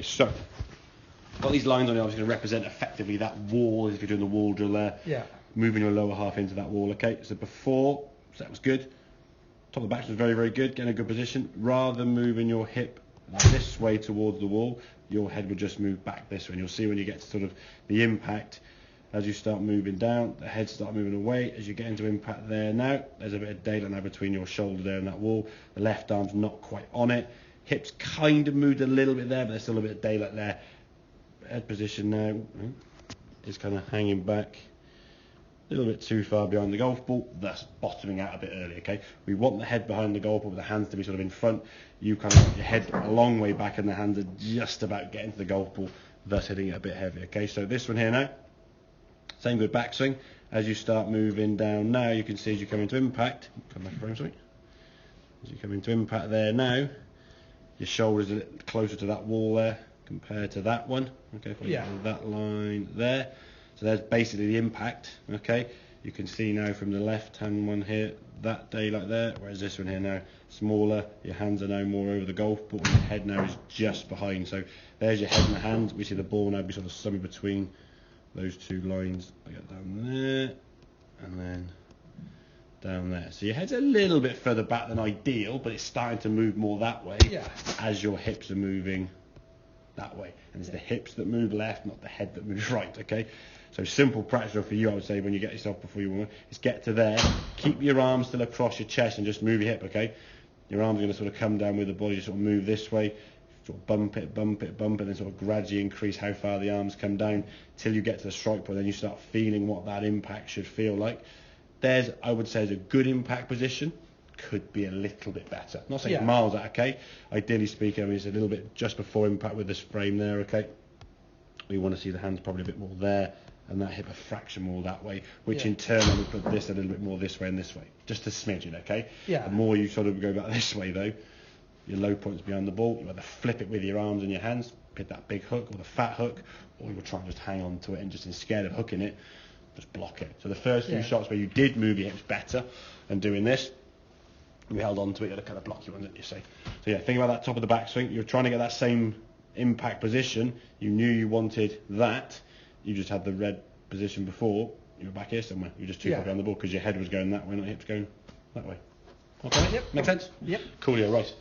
so got these lines on here obviously going to represent effectively that wall, if you're doing the wall drill there. Yeah. Moving your lower half into that wall, okay? So before, so that was good. Top of the back was very, very good, getting a good position. Rather than moving your hip this way towards the wall, your head will just move back this way. And you'll see when you get to sort of the impact, as you start moving down, the head start moving away. As you get into impact there now, there's a bit of daylight now between your shoulder there and that wall. The left arm's not quite on it. Hips kind of moved a little bit there, but there's still a bit of daylight there. Head position now is kind of hanging back a little bit too far behind the golf ball, thus bottoming out a bit early, okay? We want the head behind the golf ball with the hands to be sort of in front. You kind of want your head a long way back and the hands are just about getting to the golf ball, thus hitting it a bit heavy, okay? So this one here now, same good backswing. As you start moving down now, you can see as you come into impact, come back frame, sorry. As you come into impact there now, your shoulder's a little closer to that wall there compared to that one, okay? Yeah. That line there. So there's basically the impact, okay? You can see now from the left-hand one here, that daylight there, whereas this one here now, smaller, your hands are now more over the golf ball, and your head now is just behind. So there's your head and the hands. We see the ball now be sort of somewhere between those two lines. I get down there, and then down there. So your head's a little bit further back than ideal, but it's starting to move more that way as your hips are moving that way. And it's the hips that move left, not the head that moves right, okay? So simple practice for you, I would say, when you get yourself before you warm up, is get to there, keep your arms still across your chest and just move your hip, okay? Your arms are going to sort of come down with the body, just sort of move this way, sort of bump it, bump it, bump it, and then sort of gradually increase how far the arms come down till you get to the strike point. Then you start feeling what that impact should feel like. There's, I would say, is a good impact position. Could be a little bit better. Not saying miles out, okay? Ideally speaking, I mean, it's a little bit just before impact with this frame there, okay? We want to see the hands probably a bit more there and that hip a fraction more that way, which in turn I would put this a little bit more this way and this way. Just a smidgen, okay? Yeah. The more you sort of go back this way though, your low point's behind the ball. You either flip it with your arms and your hands, hit that big hook or the fat hook, or you'll try and just hang on to it and just instead of hooking it, just block it. So the first few shots where you did move your hips better and doing this, you held on to it, you had to kind of block you on, didn't you? So yeah, think about that top of the backswing. You're trying to get that same impact position. You knew you wanted that. You just had the red position before. You were back here somewhere. You were just too far behind the ball because your head was going that way, not your hips going that way. Okay, Yep. Make sense? Yep. Coolio, right.